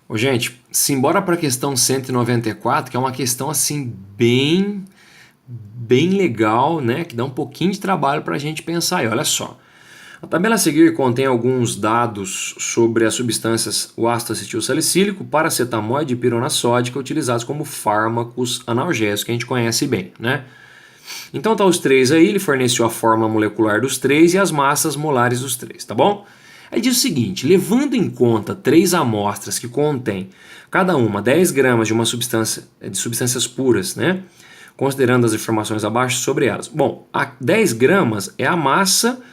Ô, gente, simbora para a questão 194, que é uma questão assim bem legal, né? Que dá um pouquinho de trabalho para a gente pensar. E olha só, a tabela a seguir contém alguns dados sobre as substâncias o ácido acetil salicílico, paracetamol e dipirona sódica utilizados como fármacos analgésicos, que a gente conhece bem, né? Então tá os três aí, ele forneceu a fórmula molecular dos três e as massas molares dos três, tá bom? Aí diz o seguinte, levando em conta três amostras que contêm cada uma 10 gramas de uma substância, de substâncias puras, né? Considerando as informações abaixo sobre elas. Bom, a 10 gramas é a massa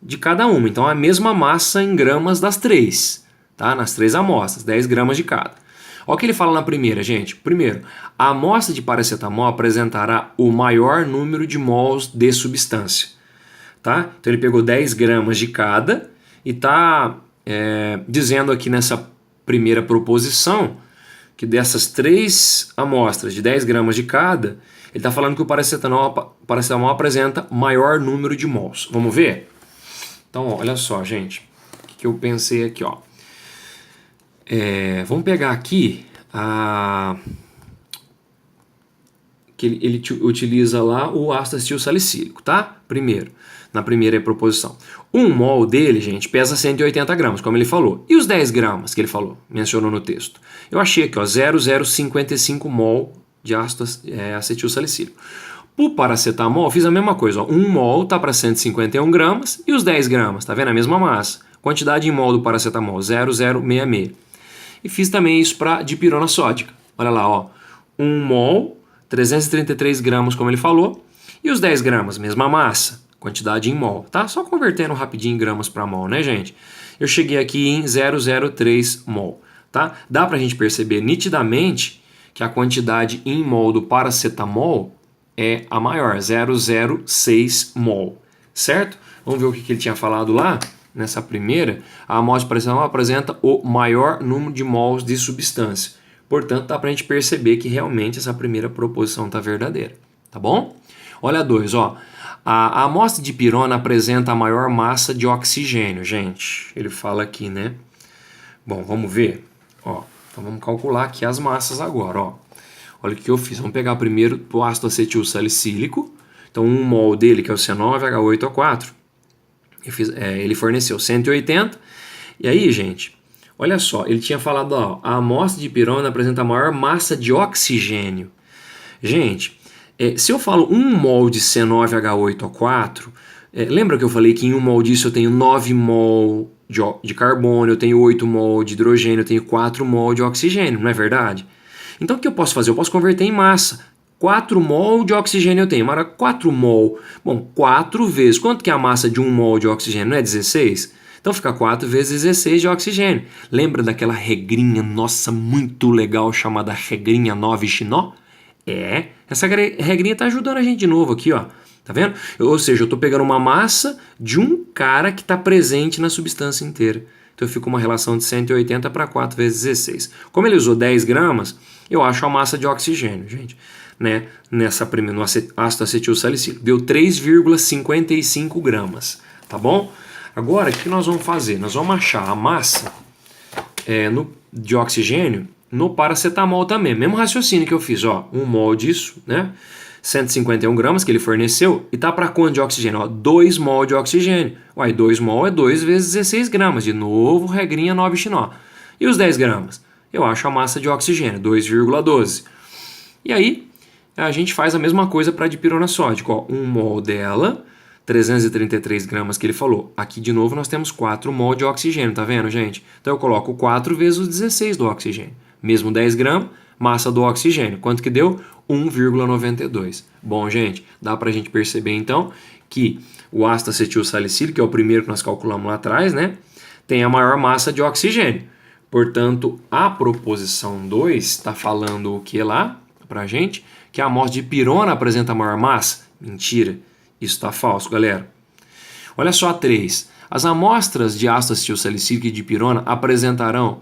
de cada uma, então é a mesma massa em gramas das três, tá? Nas três amostras, 10 gramas de cada. Olha o que ele fala na primeira, gente. Primeiro, a amostra de paracetamol apresentará o maior número de mols de substância, tá? Então ele pegou 10 gramas de cada e está dizendo aqui nessa primeira proposição que dessas três amostras de 10 gramas de cada, ele está falando que o paracetamol apresenta maior número de mols. Vamos ver? Então, olha só, gente, o que eu pensei aqui, ó. Vamos pegar aqui que ele utiliza lá o ácido acetil salicílico, tá? Primeiro, na primeira proposição. 1 mol dele, gente, pesa 180 gramas, como ele falou. E os 10 gramas que ele falou, mencionou no texto? Eu achei aqui, ó, 0,055 mol de ácido acetil salicílico. O paracetamol, fiz a mesma coisa, ó. 1 mol tá para 151 gramas e os 10 gramas, tá vendo? A mesma massa. Quantidade em mol do paracetamol, 0,066. E fiz também isso para dipirona sódica. Olha lá, ó. 1 mol, 333 gramas, como ele falou. E os 10 gramas, mesma massa. Quantidade em mol, tá? Só convertendo rapidinho em gramas para mol, né, gente? Eu cheguei aqui em 0,03 mol, tá? Dá pra gente perceber nitidamente que a quantidade em mol do paracetamol é a maior, 0,06 mol, certo? Vamos ver o que ele tinha falado lá. Nessa primeira, a amostra de paracetamol apresenta o maior número de mols de substância. Portanto, dá para a gente perceber que realmente essa primeira proposição está verdadeira. Tá bom? Olha a 2, ó. A amostra de pirona apresenta a maior massa de oxigênio, gente. Ele fala aqui, né? Bom, vamos ver. Ó, então vamos calcular aqui as massas agora, ó. Olha o que eu fiz. Vamos pegar primeiro o ácido acetil salicílico. Então, 1 mol dele, que é o C9H8O4. Ele forneceu 180. E aí, gente, olha só, ele tinha falado, ó, a amostra de pirona apresenta a maior massa de oxigênio. Gente, se eu falo 1 mol de C9H8O4, lembra que eu falei que em 1 mol disso eu tenho 9 mol de carbono, eu tenho 8 mol de hidrogênio, eu tenho 4 mol de oxigênio, não é verdade? Então o que eu posso fazer? Eu posso converter em massa. 4 mol de oxigênio eu tenho. Mas 4 mol, bom, 4 vezes. Quanto que é a massa de 1 mol de oxigênio? Não é 16? Então fica 4 vezes 16 de oxigênio. Lembra daquela regrinha nossa muito legal chamada regrinha Navier-Stokes? Essa regrinha está ajudando a gente de novo aqui, ó. Tá vendo? Ou seja, eu estou pegando uma massa de um cara que está presente na substância inteira. Então eu fico uma relação de 180 para 4 vezes 16. Como ele usou 10 gramas, eu acho a massa de oxigênio, gente, né? Nessa primeira, no ácido acetil salicílico. Deu 3,55 gramas, tá bom? Agora, o que nós vamos fazer? Nós vamos achar a massa de oxigênio no paracetamol também. Mesmo raciocínio que eu fiz, ó. 1 mol disso, né? 151 gramas que ele forneceu. E tá para quanto de oxigênio? Ó, 2 mol de oxigênio. Uai, 2 mol é 2 vezes 16 gramas. De novo, regrinha Navier-Stokes. E os 10 gramas? Eu acho a massa de oxigênio, 2,12. E aí, a gente faz a mesma coisa para a dipirona sódica. Ó, 1 mol dela, 333 gramas que ele falou. Aqui, de novo, nós temos 4 mol de oxigênio, tá vendo, gente? Então, eu coloco 4 vezes os 16 do oxigênio. Mesmo 10 gramas, massa do oxigênio. Quanto que deu? 1,92. Bom, gente, dá para a gente perceber, então, que o ácido acetil salicílico, que é o primeiro que nós calculamos lá atrás, né? Tem a maior massa de oxigênio. Portanto, a proposição 2 está falando o que lá para a gente? Que a amostra de pirona apresenta maior massa? Mentira, isso está falso, galera. Olha só a 3. As amostras de ácido acetil salicílico e de pirona apresentarão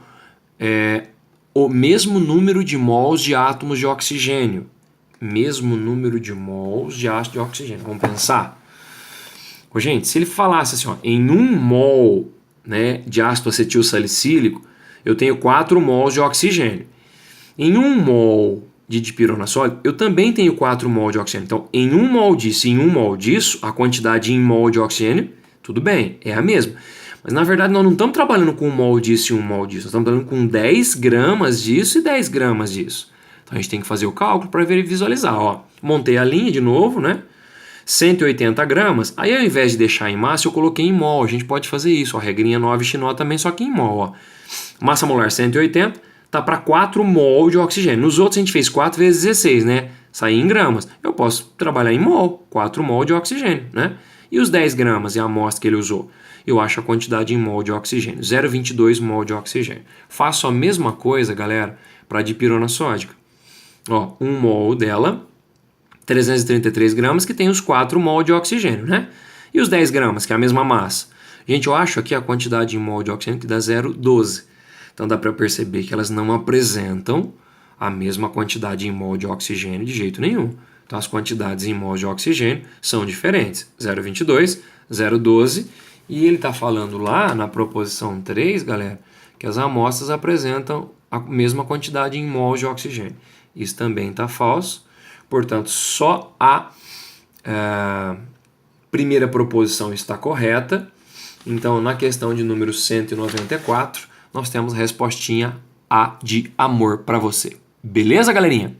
o mesmo número de mols de átomos de oxigênio. Mesmo número de mols de ácido de oxigênio. Vamos pensar? Gente, se ele falasse assim, ó, em 1 mol, né, de ácido acetil salicílico, eu tenho 4 mols de oxigênio. Em 1 mol de dipirona sólido, eu também tenho 4 mol de oxigênio. Então, em 1 mol disso e em 1 mol disso, a quantidade em mol de oxigênio, tudo bem, é a mesma. Mas, na verdade, nós não estamos trabalhando com 1 mol disso e 1 mol disso. Nós estamos trabalhando com 10 gramas disso e 10 gramas disso. Então, a gente tem que fazer o cálculo para visualizar. Ó, montei a linha de novo, né? 180 gramas. Aí, ao invés de deixar em massa, eu coloquei em mol. A gente pode fazer isso. A regrinha 9x também, só que em mol. Ó. Massa molar 180, tá para 4 mol de oxigênio. Nos outros, a gente fez 4 vezes 16, né? Sair em gramas. Eu posso trabalhar em mol, 4 mol de oxigênio, né? E os 10 gramas é a amostra que ele usou. Eu acho a quantidade em mol de oxigênio, 0,22 mol de oxigênio. Faço a mesma coisa, galera, para a dipirona sódica. Ó, 1 mol dela, 333 gramas, que tem os 4 mol de oxigênio, né? E os 10 gramas, que é a mesma massa. Gente, eu acho aqui a quantidade em mol de oxigênio que dá 0,12. Então dá para perceber que elas não apresentam a mesma quantidade em mol de oxigênio de jeito nenhum. Então as quantidades em mol de oxigênio são diferentes. 0,22, 0,12. E ele está falando lá na proposição 3, galera, que as amostras apresentam a mesma quantidade em mol de oxigênio. Isso também está falso. Portanto, só a primeira proposição está correta. Então, na questão de número 194, nós temos a respostinha A de amor para você. Beleza, galerinha?